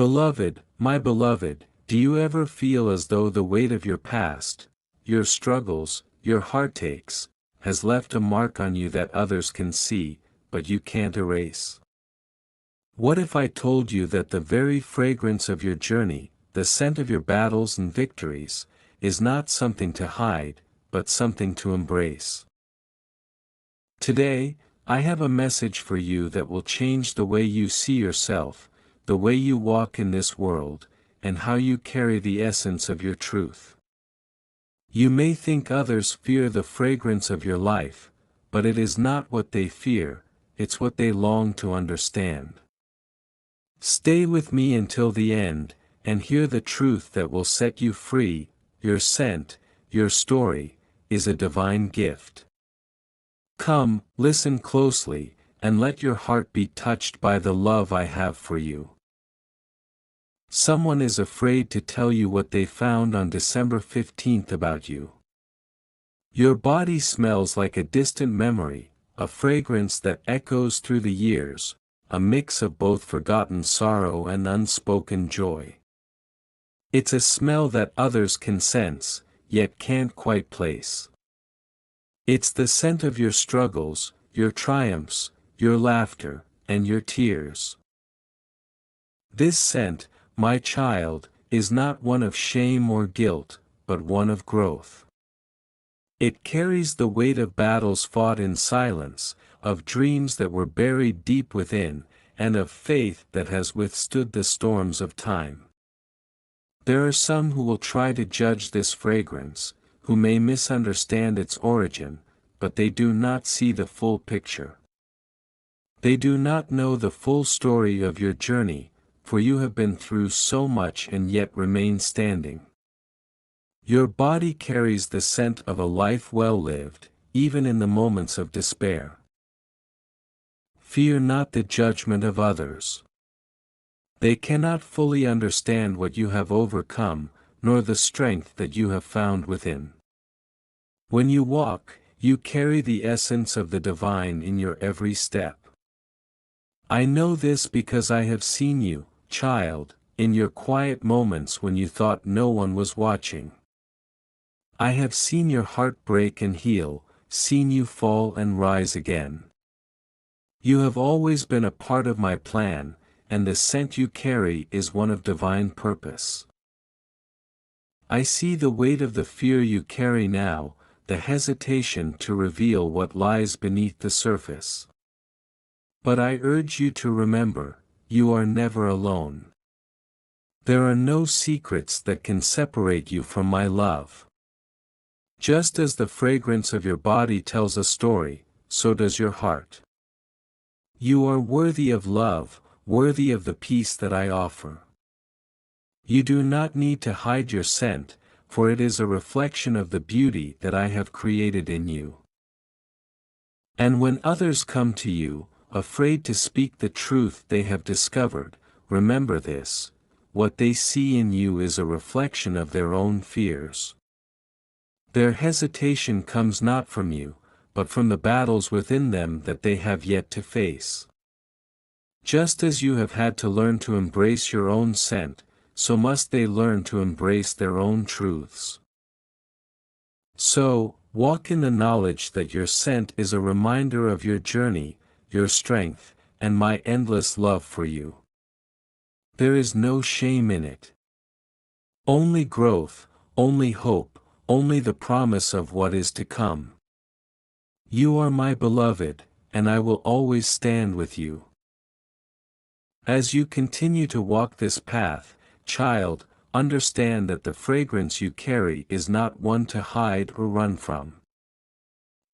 Beloved, my beloved, do you ever feel as though the weight of your past, your struggles, your heartaches, has left a mark on you that others can see, but you can't erase? What if I told you that the very fragrance of your journey, the scent of your battles and victories, is not something to hide, but something to embrace? Today, I have a message for you that will change the way you see yourself, the way you walk in this world, and how you carry the essence of your truth. You may think others fear the fragrance of your life, but it is not what they fear, it's what they long to understand. Stay with me until the end, and hear the truth that will set you free. Your scent, your story, is a divine gift. Come, listen closely, and let your heart be touched by the love I have for you. Someone is afraid to tell you what they found on December 15th about you. Your body smells like a distant memory, a fragrance that echoes through the years, a mix of both forgotten sorrow and unspoken joy. It's a smell that others can sense, yet can't quite place. It's the scent of your struggles, your triumphs, your laughter, and your tears. This scent, my child, is not one of shame or guilt, but one of growth. It carries the weight of battles fought in silence, of dreams that were buried deep within, and of faith that has withstood the storms of time. There are some who will try to judge this fragrance, who may misunderstand its origin, but they do not see the full picture. They do not know the full story of your journey, for you have been through so much and yet remain standing. Your body carries the scent of a life well lived, even in the moments of despair. Fear not the judgment of others. They cannot fully understand what you have overcome, nor the strength that you have found within. When you walk, you carry the essence of the divine in your every step. I know this because I have seen you, child, in your quiet moments when you thought no one was watching. I have seen your heart break and heal, seen you fall and rise again. You have always been a part of my plan, and the scent you carry is one of divine purpose. I see the weight of the fear you carry now, the hesitation to reveal what lies beneath the surface. But I urge you to remember, you are never alone. There are no secrets that can separate you from my love. Just as the fragrance of your body tells a story, so does your heart. You are worthy of love, worthy of the peace that I offer. You do not need to hide your scent, for it is a reflection of the beauty that I have created in you. And when others come to you, afraid to speak the truth they have discovered, remember this: what they see in you is a reflection of their own fears. Their hesitation comes not from you, but from the battles within them that they have yet to face. Just as you have had to learn to embrace your own scent, so must they learn to embrace their own truths. So, walk in the knowledge that your scent is a reminder of your journey, your strength, and my endless love for you. There is no shame in it. Only growth, only hope, only the promise of what is to come. You are my beloved, and I will always stand with you. As you continue to walk this path, child, understand that the fragrance you carry is not one to hide or run from.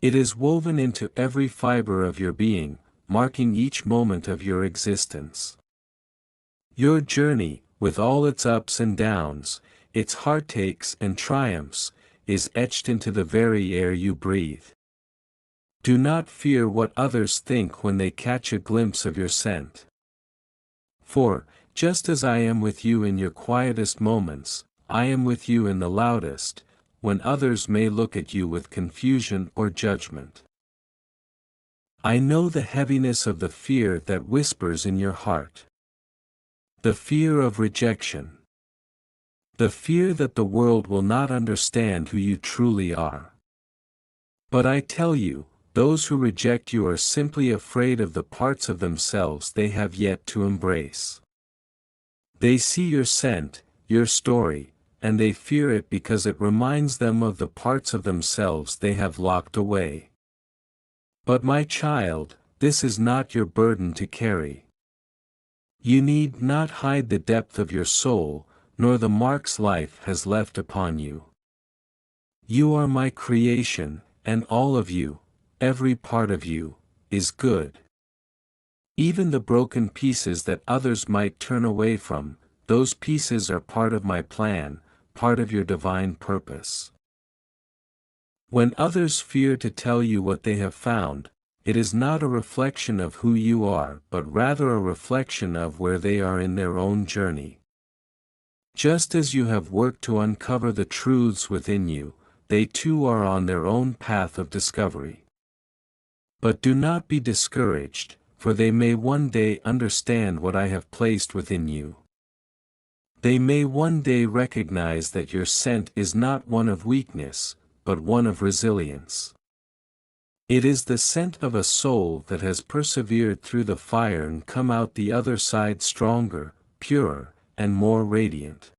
It is woven into every fiber of your being, marking each moment of your existence. Your journey, with all its ups and downs, its heartaches and triumphs, is etched into the very air you breathe. Do not fear what others think when they catch a glimpse of your scent. For, just as I am with you in your quietest moments, I am with you in the loudest, when others may look at you with confusion or judgment. I know the heaviness of the fear that whispers in your heart. The fear of rejection. The fear that the world will not understand who you truly are. But I tell you, those who reject you are simply afraid of the parts of themselves they have yet to embrace. They see your scent, your story, and they fear it because it reminds them of the parts of themselves they have locked away. But my child, this is not your burden to carry. You need not hide the depth of your soul, nor the marks life has left upon you. You are my creation, and all of you, every part of you, is good. Even the broken pieces that others might turn away from, those pieces are part of my plan, part of your divine purpose. When others fear to tell you what they have found, it is not a reflection of who you are but rather a reflection of where they are in their own journey. Just as you have worked to uncover the truths within you, they too are on their own path of discovery. But do not be discouraged, for they may one day understand what I have placed within you. They may one day recognize that your scent is not one of weakness, but one of resilience. It is the scent of a soul that has persevered through the fire and come out the other side stronger, purer, and more radiant.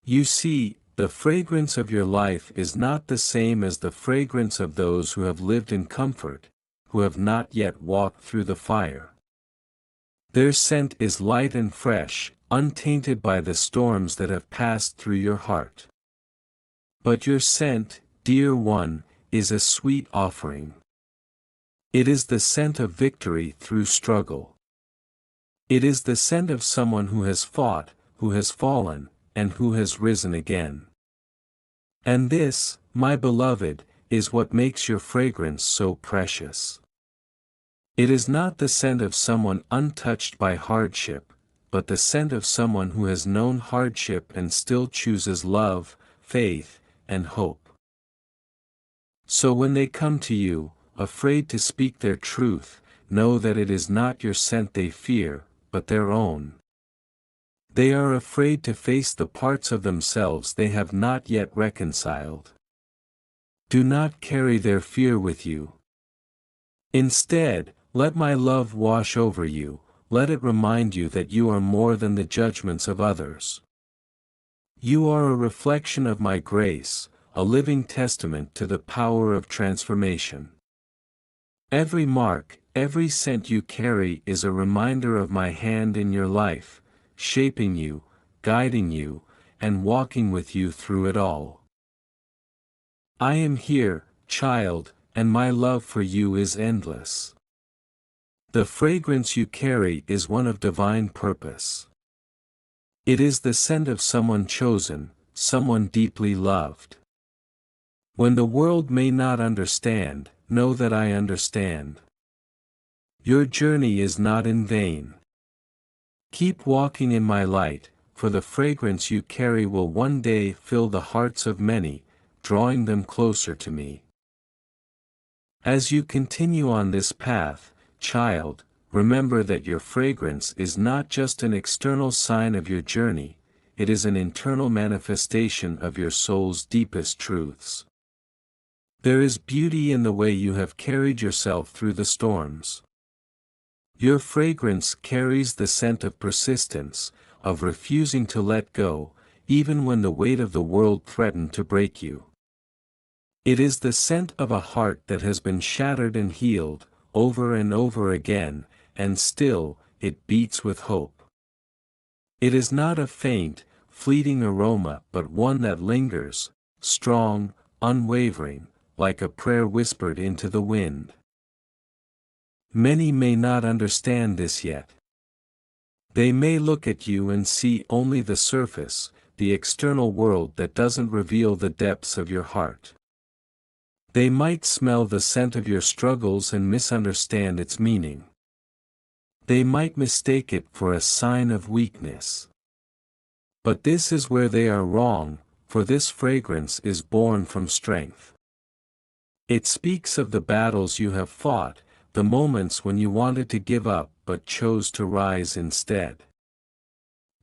You see, the fragrance of your life is not the same as the fragrance of those who have lived in comfort, who have not yet walked through the fire. Their scent is light and fresh, untainted by the storms that have passed through your heart. But your scent, dear one, is a sweet offering. It is the scent of victory through struggle. It is the scent of someone who has fought, who has fallen, and who has risen again. And this, my beloved, is what makes your fragrance so precious. It is not the scent of someone untouched by hardship, but the scent of someone who has known hardship and still chooses love, faith, and hope. So when they come to you, afraid to speak their truth, know that it is not your scent they fear, but their own. They are afraid to face the parts of themselves they have not yet reconciled. Do not carry their fear with you. Instead, let my love wash over you, let it remind you that you are more than the judgments of others. You are a reflection of my grace, a living testament to the power of transformation. Every mark, every scent you carry is a reminder of my hand in your life, shaping you, guiding you, and walking with you through it all. I am here, child, and my love for you is endless. The fragrance you carry is one of divine purpose. It is the scent of someone chosen, someone deeply loved. When the world may not understand, know that I understand. Your journey is not in vain. Keep walking in my light, for the fragrance you carry will one day fill the hearts of many, drawing them closer to me. As you continue on this path, child, remember that your fragrance is not just an external sign of your journey, it is an internal manifestation of your soul's deepest truths. There is beauty in the way you have carried yourself through the storms. Your fragrance carries the scent of persistence, of refusing to let go, even when the weight of the world threatened to break you. It is the scent of a heart that has been shattered and healed, over and over again, and still, it beats with hope. It is not a faint, fleeting aroma but one that lingers, strong, unwavering, like a prayer whispered into the wind. Many may not understand this yet. They may look at you and see only the surface, the external world that doesn't reveal the depths of your heart. They might smell the scent of your struggles and misunderstand its meaning. They might mistake it for a sign of weakness. But this is where they are wrong, for this fragrance is born from strength. It speaks of the battles you have fought, the moments when you wanted to give up but chose to rise instead.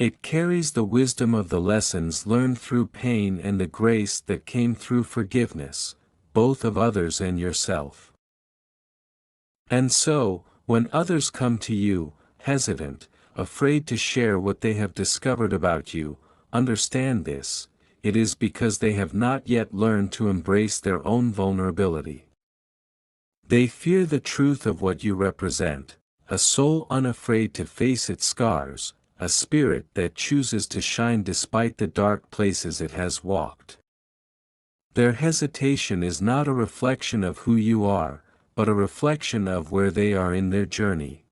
It carries the wisdom of the lessons learned through pain and the grace that came through forgiveness, both of others and yourself. And so, when others come to you, hesitant, afraid to share what they have discovered about you, understand this: it is because they have not yet learned to embrace their own vulnerability. They fear the truth of what you represent, a soul unafraid to face its scars, a spirit that chooses to shine despite the dark places it has walked. Their hesitation is not a reflection of who you are, but a reflection of where they are in their journey.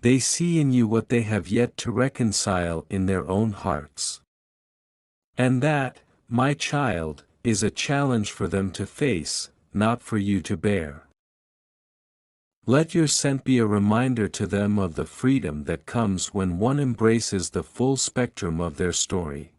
They see in you what they have yet to reconcile in their own hearts. And that, my child, is a challenge for them to face, not for you to bear. Let your scent be a reminder to them of the freedom that comes when one embraces the full spectrum of their story.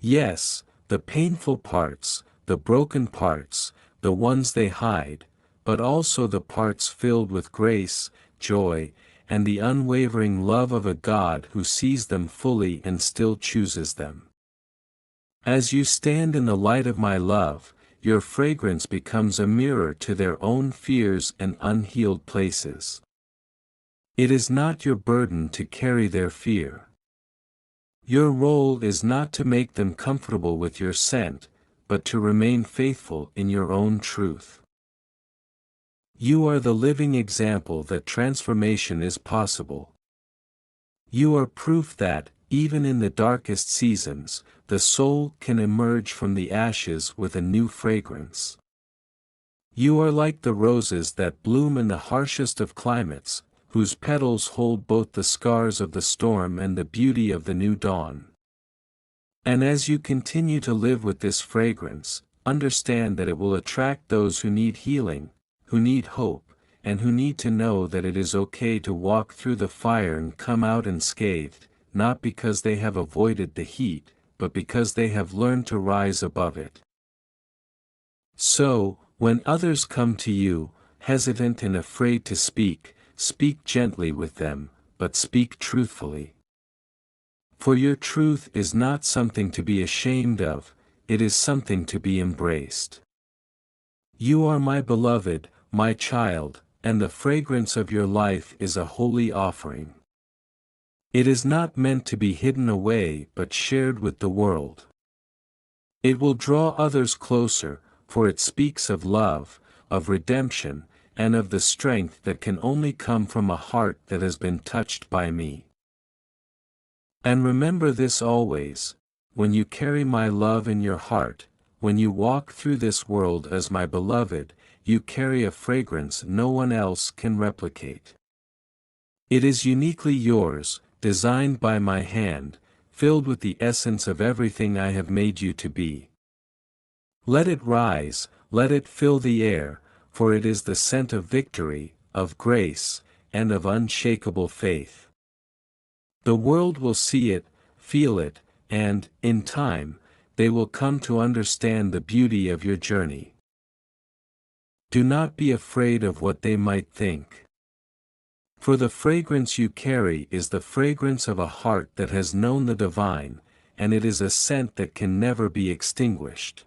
Yes, the painful parts, the broken parts, the ones they hide, but also the parts filled with grace, joy, and the unwavering love of a God who sees them fully and still chooses them. As you stand in the light of my love, your fragrance becomes a mirror to their own fears and unhealed places. It is not your burden to carry their fear. Your role is not to make them comfortable with your scent, but to remain faithful in your own truth. You are the living example that transformation is possible. You are proof that, even in the darkest seasons, the soul can emerge from the ashes with a new fragrance. You are like the roses that bloom in the harshest of climates, whose petals hold both the scars of the storm and the beauty of the new dawn. And as you continue to live with this fragrance, understand that it will attract those who need healing, who need hope, and who need to know that it is okay to walk through the fire and come out unscathed, not because they have avoided the heat, but because they have learned to rise above it. So, when others come to you, hesitant and afraid to speak gently with them, but speak truthfully. For your truth is not something to be ashamed of, it is something to be embraced. You are my beloved, my child, and the fragrance of your life is a holy offering. It is not meant to be hidden away but shared with the world. It will draw others closer, for it speaks of love, of redemption, and of the strength that can only come from a heart that has been touched by me. And remember this always: when you carry my love in your heart, when you walk through this world as my beloved, you carry a fragrance no one else can replicate. It is uniquely yours, designed by my hand, filled with the essence of everything I have made you to be. Let it rise, let it fill the air, for it is the scent of victory, of grace, and of unshakable faith. The world will see it, feel it, and, in time, they will come to understand the beauty of your journey. Do not be afraid of what they might think. For the fragrance you carry is the fragrance of a heart that has known the divine, and it is a scent that can never be extinguished.